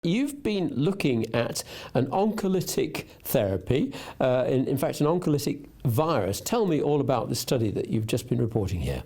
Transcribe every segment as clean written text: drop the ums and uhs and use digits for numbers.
You've been looking at an oncolytic therapy, in fact an oncolytic virus. Tell me all about the study that you've just been reporting here.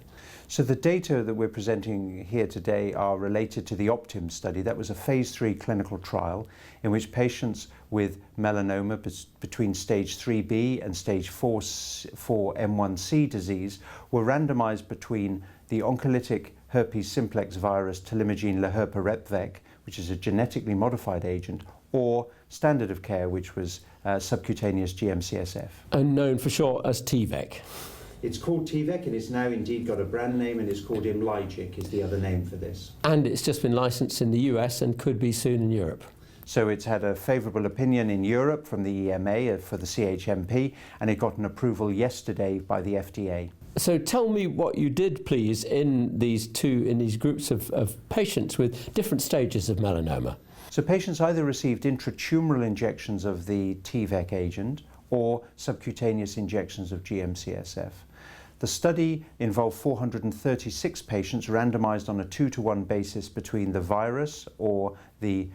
So the data that we're presenting here today are related to the OPTiM study. That was a phase 3 clinical trial in which patients with melanoma between stage 3B and stage 4 M1C disease were randomized between the oncolytic herpes simplex virus talimogene laherparepvec, which is a genetically modified agent, or standard of care, which was subcutaneous GM-CSF. And known for short as T-VEC. It's called T-VEC, and it's now indeed got a brand name, and it's called Imlygic is the other name for this. And it's just been licensed in the US and could be soon in Europe. So it's had a favourable opinion in Europe from the EMA for the CHMP, and it got an approval yesterday by the FDA. So tell me what you did, please, in these groups of patients with different stages of melanoma. So patients either received intratumoral injections of the T-VEC agent or subcutaneous injections of GM-CSF. The study involved 436 patients randomized on a 2-to-1 basis between the virus or the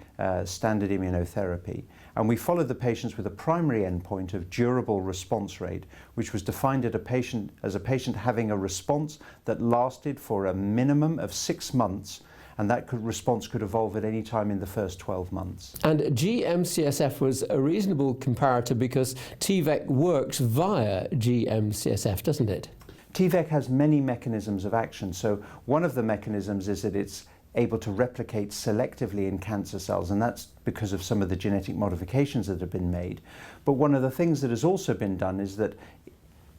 standard immunotherapy. And we followed the patients with a primary endpoint of durable response rate, which was defined as a patient having a response that lasted for a minimum of 6 months, and that response could evolve at any time in the first 12 months. And GM-CSF was a reasonable comparator because T-VEC works via GM-CSF, doesn't it? T-VEC has many mechanisms of action. So one of the mechanisms is that it's able to replicate selectively in cancer cells, and that's because of some of the genetic modifications that have been made. But one of the things that has also been done is that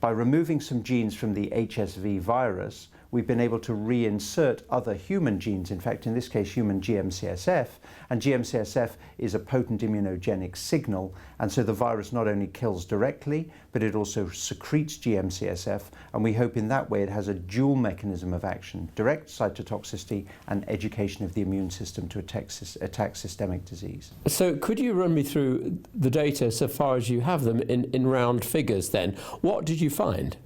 by removing some genes from the HSV virus, we've been able to reinsert other human genes, in fact in this case human GM-CSF, and GM-CSF is a potent immunogenic signal, and so the virus not only kills directly, but it also secretes GM-CSF, and we hope in that way it has a dual mechanism of action, direct cytotoxicity and education of the immune system to attack systemic disease. So could you run me through the data so far as you have them in round figures then? What did you find?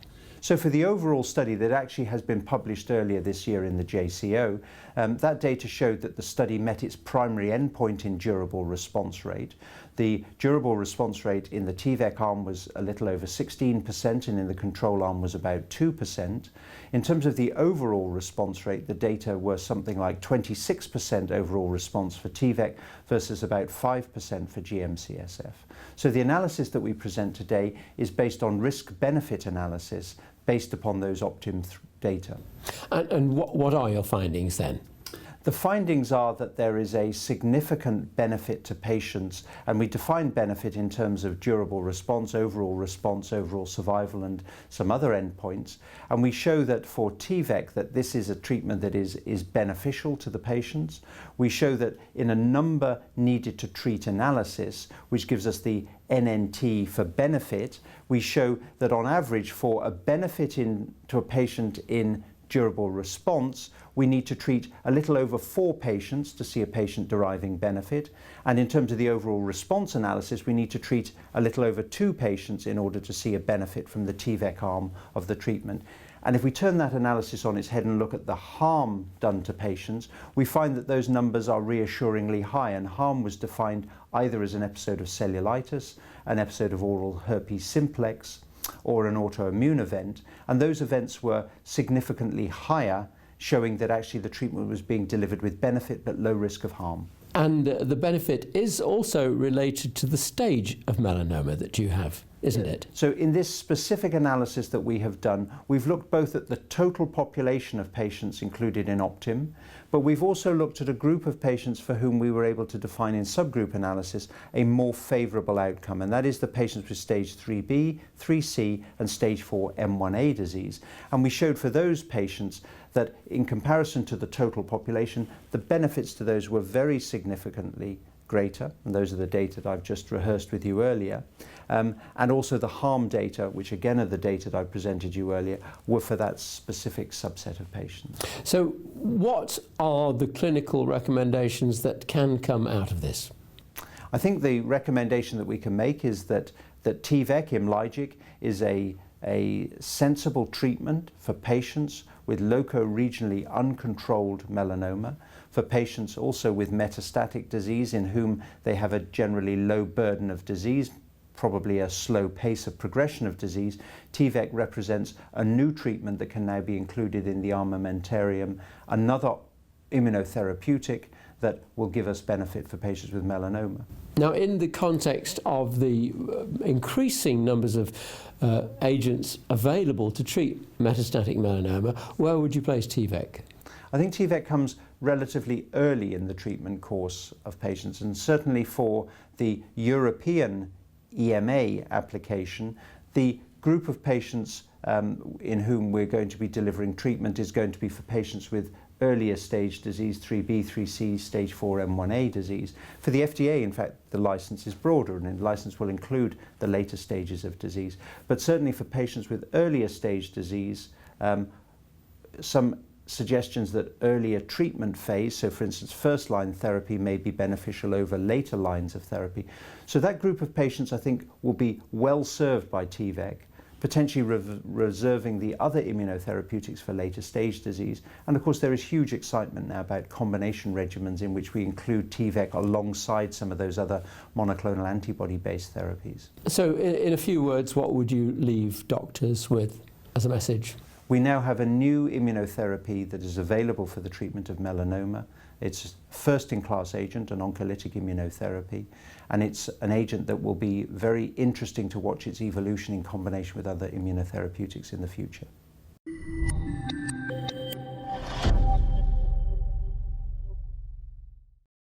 So for the overall study that actually has been published earlier this year in the JCO, that data showed that the study met its primary endpoint in durable response rate. The durable response rate in the T-VEC arm was a little over 16%, and in the control arm was about 2%. In terms of the overall response rate, the data were something like 26% overall response for T-VEC versus about 5% for GM-CSF. So the analysis that we present today is based on risk-benefit analysis based upon those OPTiM data. And what are your findings then? The findings are that there is a significant benefit to patients, and we define benefit in terms of durable response, overall survival, and some other endpoints. And we show that for T-VEC that this is a treatment that is beneficial to the patients. We show that in a number needed to treat analysis, which gives us the NNT for benefit, we show that on average for a benefit to a patient in durable response, we need to treat a little over 4 patients to see a patient deriving benefit. And in terms of the overall response analysis, we need to treat a little over 2 patients in order to see a benefit from the T-VEC arm of the treatment. And if we turn that analysis on its head and look at the harm done to patients, we find that those numbers are reassuringly high, and harm was defined either as an episode of cellulitis, an episode of oral herpes simplex, or an autoimmune event, and those events were significantly higher, showing that actually the treatment was being delivered with benefit but low risk of harm. And the benefit is also related to the stage of melanoma that you have, isn't it? So in this specific analysis that we have done, we've looked both at the total population of patients included in OPTiM, but we've also looked at a group of patients for whom we were able to define in subgroup analysis a more favourable outcome, and that is the patients with stage 3B, 3C and stage 4 M1A disease. And we showed for those patients that in comparison to the total population, the benefits to those were very significantly greater, and those are the data that I've just rehearsed with you earlier. And also the harm data, which again are the data that I presented you earlier, were for that specific subset of patients. So what are the clinical recommendations that can come out of this? I think the recommendation that we can make is that T-VEC, Imlygic, is a sensible treatment for patients with loco-regionally uncontrolled melanoma, for patients also with metastatic disease in whom they have a generally low burden of disease, probably a slow pace of progression of disease. T-VEC represents a new treatment that can now be included in the armamentarium, another immunotherapeutic that will give us benefit for patients with melanoma. Now, in the context of the increasing numbers of agents available to treat metastatic melanoma, where would you place T-VEC? I think T-VEC comes relatively early in the treatment course of patients, and certainly for the European EMA application, the group of patients in whom we're going to be delivering treatment is going to be for patients with earlier stage disease, 3B, 3C, stage 4 M1A disease. For the FDA, in fact, the license is broader, and the license will include the later stages of disease. But certainly for patients with earlier stage disease, some suggestions that earlier treatment phase, so for instance first-line therapy, may be beneficial over later lines of therapy. So that group of patients, I think, will be well served by T-VEC, potentially reserving the other immunotherapeutics for later stage disease. And of course there is huge excitement now about combination regimens in which we include T-VEC alongside some of those other monoclonal antibody-based therapies. So in a few words, what would you leave doctors with as a message? We now have a new immunotherapy that is available for the treatment of melanoma. It's a first-in-class agent, an oncolytic immunotherapy, and it's an agent that will be very interesting to watch its evolution in combination with other immunotherapeutics in the future.